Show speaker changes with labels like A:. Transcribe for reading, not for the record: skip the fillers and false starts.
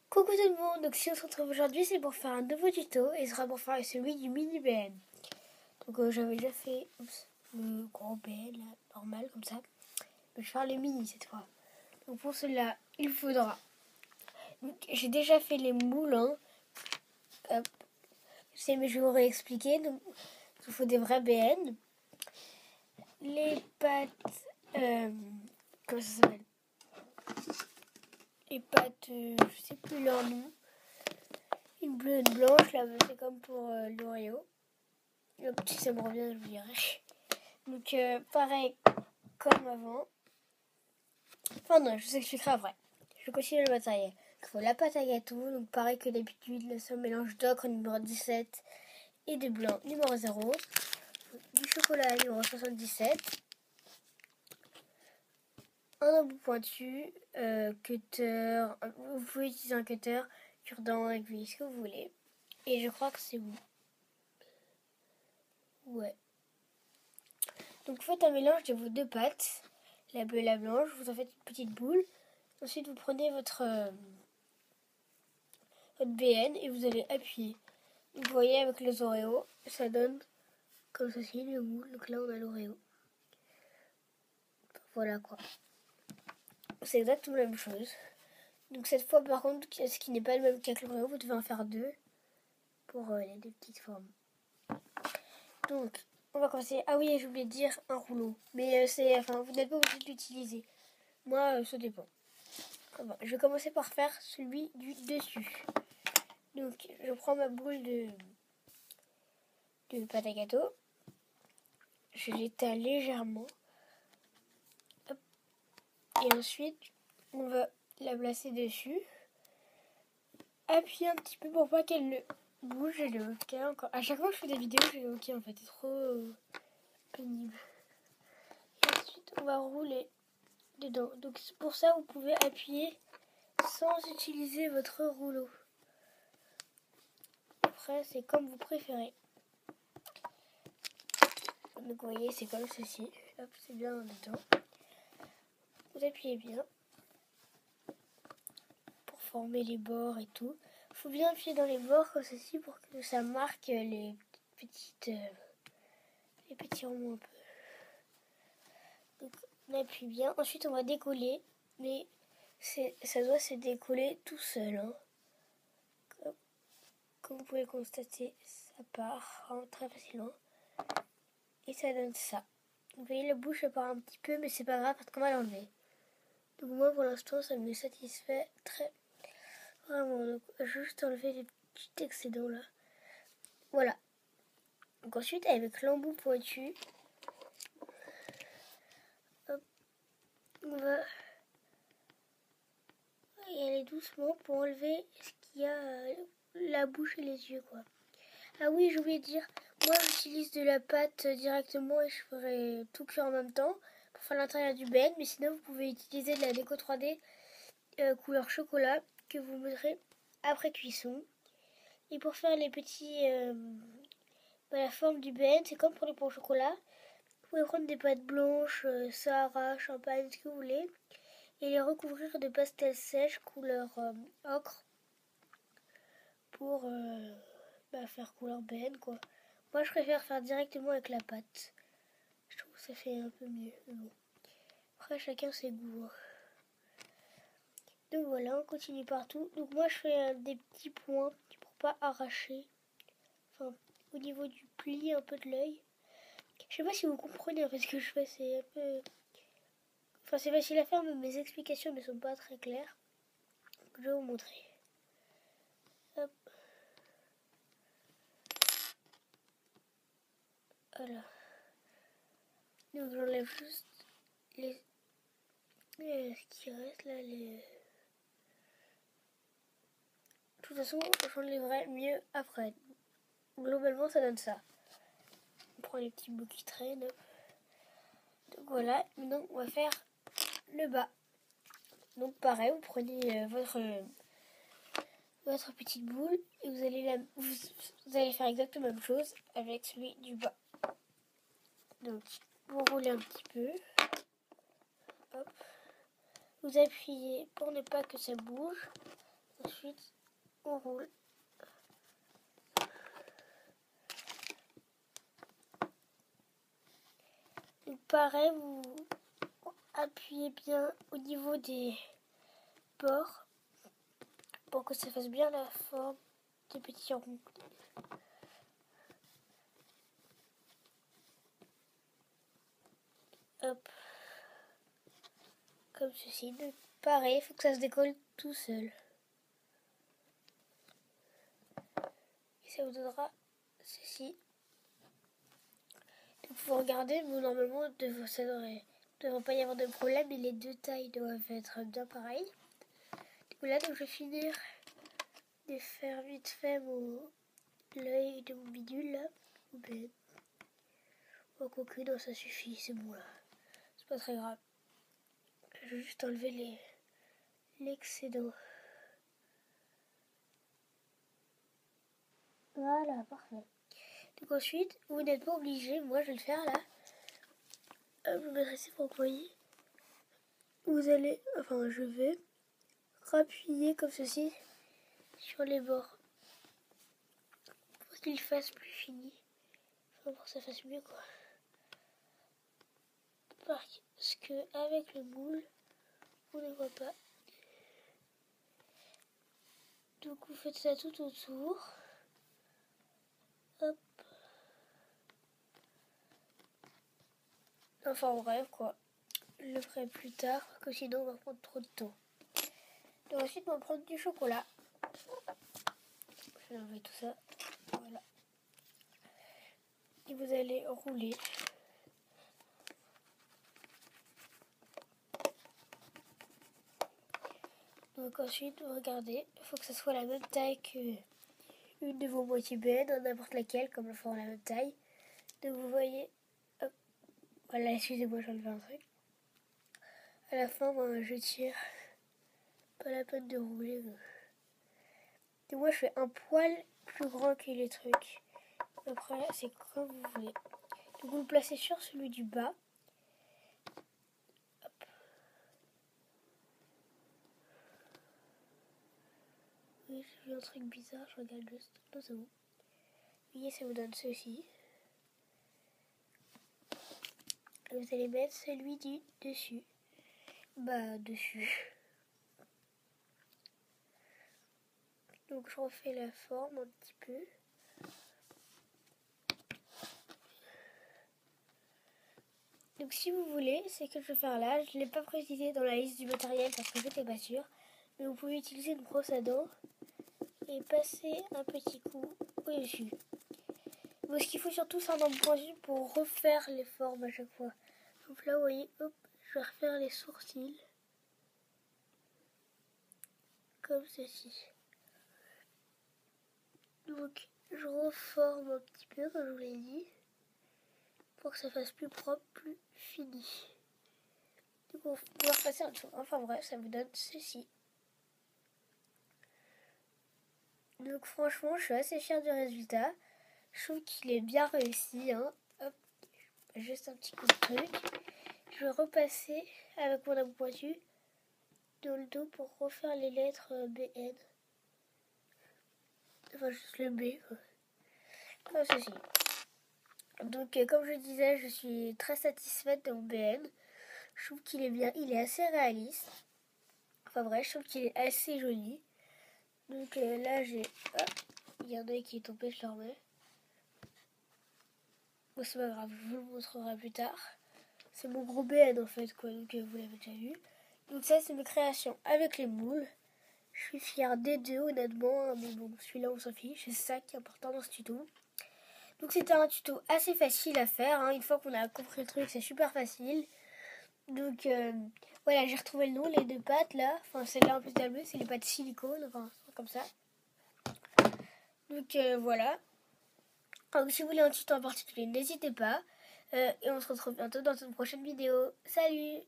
A: Coucou tout le monde, donc si on se retrouve aujourd'hui c'est pour faire un nouveau tuto et ce sera pour faire celui du mini BN. Donc j'avais déjà fait le gros BN là, normal comme ça, mais je vais faire le mini cette fois. Donc pour cela il faudra, j'ai déjà fait les moules, hein. Je sais mais je vais vous réexpliquer. Donc il faut des vrais BN, les pâtes, comment ça s'appelle, les pâtes, je sais plus leur nom. Une bleue et une blanche, là, c'est comme pour l'Oreo. Si ça me revient, je vous dirai. Donc, pareil comme avant. Enfin, non, je vous expliquerai après. Je continue le matériel. Il faut la pâte à gâteau, donc pareil que d'habitude, le mélange d'ocre numéro 17 et de blanc numéro 0. Du chocolat numéro 77. Un embout pointu, cutter. Vous pouvez utiliser un cutter, cure-dent, aiguille, ce que vous voulez. Et je crois que c'est bon. Ouais. Donc vous faites un mélange de vos deux pâtes, la bleue et la blanche, vous en faites une petite boule. Ensuite vous prenez votre BN et vous allez appuyer. Vous voyez avec les Oreos, ça donne comme ceci le moule. Donc là on a l'Oreo. Voilà quoi. C'est exactement la même chose. Donc cette fois par contre, ce qui n'est pas le même qu'avec l'Oreo, vous devez en faire deux pour les deux petites formes. Donc on va commencer. Ah oui, j'ai oublié de dire un rouleau. Mais vous n'êtes pas obligé de l'utiliser. Moi, ça dépend. Bon, je vais commencer par faire celui du dessus. Donc, je prends ma boule de pâte à gâteau. Je l'étale légèrement. Hop. Et ensuite, on va la placer dessus. Appuyer un petit peu pour pas qu'elle ne bouge. J'ai le OK encore. À chaque fois que je fais des vidéos, j'ai le OK en fait. C'est trop pénible. Et ensuite, on va rouler dedans. Donc, pour ça, vous pouvez appuyer sans utiliser votre rouleau. Après, c'est comme vous préférez. Donc vous voyez, c'est comme ceci. Hop, c'est bien en dedans. Vous appuyez bien pour former les bords et tout. Il faut bien appuyer dans les bords comme ceci pour que ça marque les petits ronds un peu. Donc on appuie bien. Ensuite on va décoller, mais ça doit se décoller tout seul. Hein. Comme vous pouvez le constater, ça part très facilement. Et ça donne ça. Vous voyez, la bouche elle part un petit peu, mais c'est pas grave parce qu'on va l'enlever. Donc moi pour l'instant ça me satisfait très vraiment. Donc juste enlever les petits excédents là. Voilà. Donc ensuite avec l'embout pointu, hop, on va y aller doucement pour enlever ce qu'il y a la bouche et les yeux quoi. Ah oui, j'ai oublié de dire, moi j'utilise de la pâte directement et je ferai tout cuire en même temps pour faire l'intérieur du BN, mais sinon vous pouvez utiliser de la déco 3D couleur chocolat que vous mettrez après cuisson. Et pour faire les petits la forme du BN, c'est comme pour les pains au chocolat. Vous pouvez prendre des pâtes blanches, Sahara, champagne, ce que vous voulez, et les recouvrir de pastel sèche couleur ocre pour faire couleur BN quoi. Moi je préfère faire directement avec la pâte. Je trouve que ça fait un peu mieux. Mais bon. Après chacun ses goûts. Hein. Donc voilà, on continue partout. Donc moi je fais des petits points pour pas arracher. Enfin, au niveau du pli un peu de l'œil. Je sais pas si vous comprenez en fait ce que je fais, c'est un peu... Enfin c'est facile à faire mais mes explications ne sont pas très claires. Donc, je vais vous montrer. Hop. Voilà. Donc j'enlève juste ce qui reste là, De toute façon, j'enlèverai mieux après. Globalement, ça donne ça. On prend les petits bouts qui traînent. Donc voilà, maintenant on va faire le bas. Donc pareil, vous prenez votre petite boule et vous allez faire exactement la même chose avec celui du bas. Donc vous roulez un petit peu. Hop. Vous appuyez pour ne pas que ça bouge. Ensuite, on roule. Donc pareil, vous appuyez bien au niveau des bords pour que ça fasse bien la forme des petits ronds. Hop. Comme ceci. Donc pareil, il faut que ça se décolle tout seul. Et ça vous donnera ceci. Donc vous regardez, mais normalement, ça ne devrait pas y avoir de problème et les deux tailles doivent être bien pareilles. Donc là, donc, je vais finir de faire vite fait l'œil de mon bidule là. Ben, oh, quoique, non, ça suffit, c'est bon là. C'est pas très grave. Je vais juste enlever l'excédent. Voilà, parfait. Donc ensuite, vous n'êtes pas obligé, moi je vais le faire là. Vous me dressez pour employer. Vous allez, enfin je vais rappuyer comme ceci sur les bords pour qu'il fasse plus fini. Enfin pour que ça fasse mieux quoi. Parce que avec le moule, on ne voit pas. Donc vous faites ça tout autour. Hop. Enfin bref quoi. Je le ferai plus tard parce que sinon on va prendre trop de temps. Donc ensuite on va prendre du chocolat. Je vais enlever tout ça. Voilà. Et vous allez rouler. Donc ensuite, regardez, il faut que ce soit la même taille qu'une de vos moitiés baies, n'importe laquelle, comme le font la même taille. Donc vous voyez, hop, voilà, excusez-moi, j'ai enlevé un truc. À la fin, moi, je tire, pas la peine de rouler. Et moi, je fais un poil plus grand que les trucs. Après, c'est comme vous voulez. Donc vous le placez sur celui du bas. Hop. Oui, j'ai vu un truc bizarre, je regarde juste. Non, c'est bon. Vous voyez, ça vous donne ceci. Et vous allez mettre celui du dessus. Dessus. Donc je refais la forme un petit peu. Donc si vous voulez, c'est ce que je vais faire là. Je ne l'ai pas précisé dans la liste du matériel parce que je n'étais pas sûre. Mais vous pouvez utiliser une brosse à dents et passer un petit coup au-dessus. Donc ce qu'il faut surtout, c'est un embrasure pour refaire les formes à chaque fois. Donc là, vous voyez, hop, je vais refaire les sourcils. Comme ceci. Donc je reforme un petit peu, comme je vous l'ai dit, pour que ça fasse plus propre, plus fini. Donc on va repasser en dessous. Enfin bref, ça vous donne ceci. Donc franchement, je suis assez fière du résultat. Je trouve qu'il est bien réussi. Hein. Hop, juste un petit coup de truc. Je vais repasser avec mon âme pointue dans le dos pour refaire les lettres BN. Enfin, juste le B. Quoi. Comme ceci. Donc, comme je disais, je suis très satisfaite de mon BN. Je trouve qu'il est bien. Il est assez réaliste. Enfin bref, je trouve qu'il est assez joli. Donc là, j'ai... Hop, il y en a qui est tombé, je le remets. Bon, c'est pas grave, je vous le montrerai plus tard. C'est mon gros BN en fait, quoi, donc vous l'avez déjà vu. Donc ça, c'est mes créations avec les moules. Je suis fière des deux, honnêtement, mais bon, celui-là, on s'en fiche. C'est ça qui est important dans ce tuto. Donc c'était un tuto assez facile à faire. Hein. Une fois qu'on a compris le truc, c'est super facile. Donc voilà, j'ai retrouvé le nom, les deux pattes là. Enfin, celle-là un peu bleue, c'est les pattes silicone, enfin, comme ça. Donc voilà. Donc si vous voulez un tuto en particulier, n'hésitez pas. Et on se retrouve bientôt dans une prochaine vidéo. Salut!